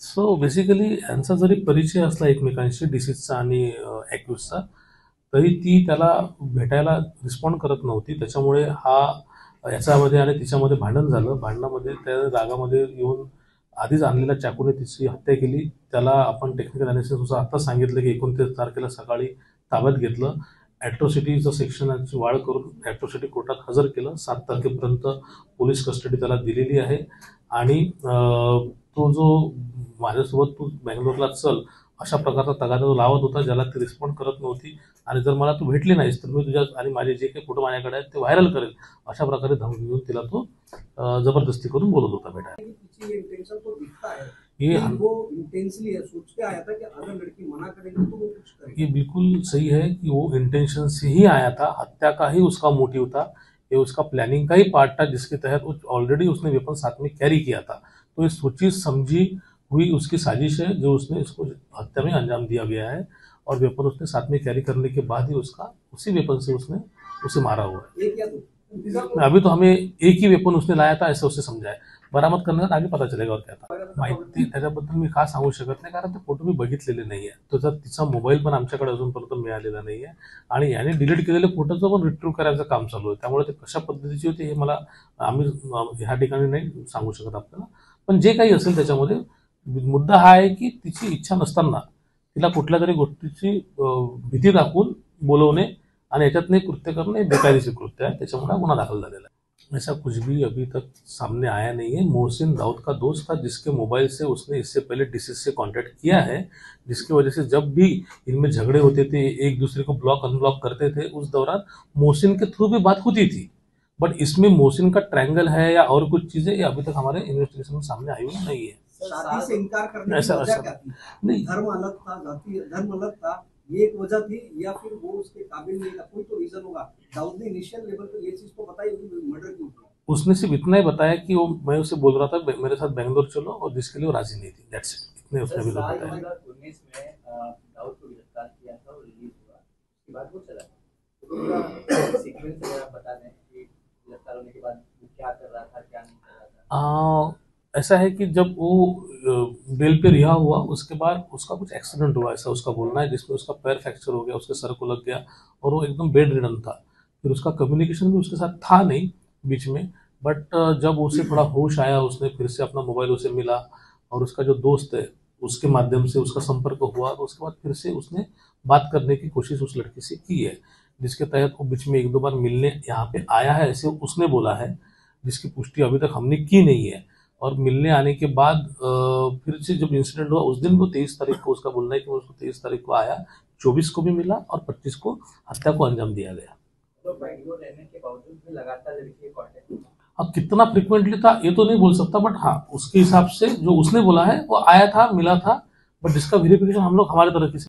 So basically यांचा जरी परिचय असला एकमेकांशी डिसीजचा आणि ॲक्युजचा, तरी ती त्याला भेटायला रिस्पॉन्ड करत नव्हती. त्याच्यामुळे याच्यामध्ये आणि तिच्यामध्ये भांडण झालं. भांडणामध्ये त्या रागामध्ये येऊन आधीच आणलेल्या चाकूने तिची हत्या केली. त्याला आपण टेक्निकल अॅनालिसिसनुसार आत्ताच सांगितलं की 29 तारखेला सकाळी ताब्यात घेतलं. ॲट्रॉसिटीचं सेक्शनची वाढ करून ॲट्रॉसिटी कोर्टात हजर केलं. 7 तारखेपर्यंत पोलीस कस्टडी त्याला दिलेली आहे आणि तो जो माझ्यासोबत तू बँगलोरला चल अशा प्रकारचा तगादा तो लावत होता, ज्याला ती रिस्पॉन्ड करत नव्हती आणि जर मला तू भेटली नाहीस तर मी तुझ्या आणि माझे जे काही फोटो माझ्याकडे आहेत ते व्हायरल करेल, अशा प्रकारे धमकी देऊन तिला तो जबरदस्ती करून बोलत होता भेटायला. पीछे ये इंटेंशन तो दिखता है ये कि वो इंटेंशनली है, सोच के आया था कि अगर लड़की मना करेगी तो वो कुछ करेगी। ये बिल्कुल सही है कि वो इंटेंशन से ही आया था, हत्या का ही उसका मोटिव था, ये उसका प्लानिंग का ही पार्ट था जिसके तहत ऑलरेडी उसने वेपन साथ में कैरी किया था। तो ये सोची समझी हुई उसकी साजिश है जो उसने इसको हत्या में अंजाम दिया गया है और वेपन उसने साथ में कैरी करने के बाद ही उसका उसी वेपन से उसने उसे मारा हुआ है। एक या दो अभी तो हमें एक ही वेपन उसने लाया था ऐसे उसे समजा है, बरामद करण्यात आगे पता चलेगा और क्या था माहिती त्याच्याबद्दल मी का सांगू शकत नाही, कारण ते फोटो मी बघितलेले नाही आहे. त्याचा तिचा मोबाईल पण आमच्याकडे अजूनपर्यंत मिळालेला नाही आहे आणि याने डिलीट केलेले फोटोचं पण रिट्रीव्ह करायचं काम चालू आहे. त्यामुळे ते कशा पद्धतीचे होते हे मला आम्ही ह्या ठिकाणी नाही सांगू शकत आपल्याला. पण जे काही असेल त्याच्यामध्ये मुद्दा हा आहे की तिची इच्छा नसताना तिला कुठल्या तरी गोष्टीची भीती दाखवून बोलवणे आणि याच्यातनं कृत्य करणे बेकायदेशीर कृत्य है, त्याच्यामुळे गुन्हा दाखल झालेला है. ऐसा कुछ भी अभी तक सामने आया नहीं है. मोहसिन दाऊद का दोस्त था जिसके मोबाइल से उसने इससे पहले डिसीज से कांटेक्ट किया है, जिसकी वजह से जब भी इनमें झगड़े होते थे एक दूसरे को ब्लॉक अनब्लॉक करते थे, उस दौरान मोहसिन के थ्रू भी बात होती थी. बट इसमें मोहसिन का ट्रायंगल है या और कुछ चीजें ये अभी तक हमारे इन्वेस्टिगेशन में सामने आई हुई नहीं है. शादी से इनकार करने की ऐसा वजह ऐसा क्या थी? नहीं, धर्म अलग था, जाति धर्म अलग था, ये एक वजह थी या फिर वो उसके काबिल नहीं था? कोई तो रीजन होगा। दाऊद ने इनिशियल लेवल पे ये चीज तो बताई होगी मर्डर क्यों किया। उसने सिर्फ इतना ही बताया कि वो मैं उसे बोल रहा था मेरे साथ बेंगलोर चलो और जिसके लिए वो राजी नहीं थी. That's it. इतने उसने अभी तक साल बताया. 2019 में दाऊद को गिरफ्तार किया था और रिलीज हुआ, उसके बाद वो चला गया। तो पूरा सीक्वेंस अगर आप बता दें कि गिरफ्तार होने के बाद वो क्या कर रहा था, क्या नहीं कर रहा था। ऐसा है कि जब वो बेल पे रिहा हुआ उसके बाद उसका कुछ एक्सीडेंट हुआ, ऐसा उसका बोलना है, जिसमें उसका पैर फ्रैक्चर हो गया, उसके सर को लग गया और वो एकदम बेड रिडन था. फिर उसका कम्युनिकेशन भी उसके साथ था नहीं बीच में. बट जब उसे थोड़ा होश आया, उसने फिर से अपना मोबाइल उसे मिला और उसका जो दोस्त है उसके माध्यम से उसका संपर्क हुआ, तो उसके बाद फिर से उसने बात करने की कोशिश उस लड़की से की है, जिसके तहत वो बीच में एक दो बार मिलने यहाँ पे आया है ऐसे उसने बोला है, जिसकी पुष्टि अभी तक हमने की नहीं है. और मिलने आने के बाद फिर से जब इंसिडेंट हुआ उस दिन वो 23 तारीख को उसका बोलना है कि वो उसको 23 तारीख को आया, 24 को भी मिला और 25 को हत्या को अंजाम दिया गया. तो बैंगलोर रहने के बावजूद भी लगातार लड़की के कांटेक्ट में। अब कितना फ्रिक्वेंटली था ये तो नहीं बोल सकता, बट हाँ उसके हिसाब से जो उसने बोला है वो आया था, मिला था, बट जिसका वेरिफिकेशन हम लोग हमारे तरफ से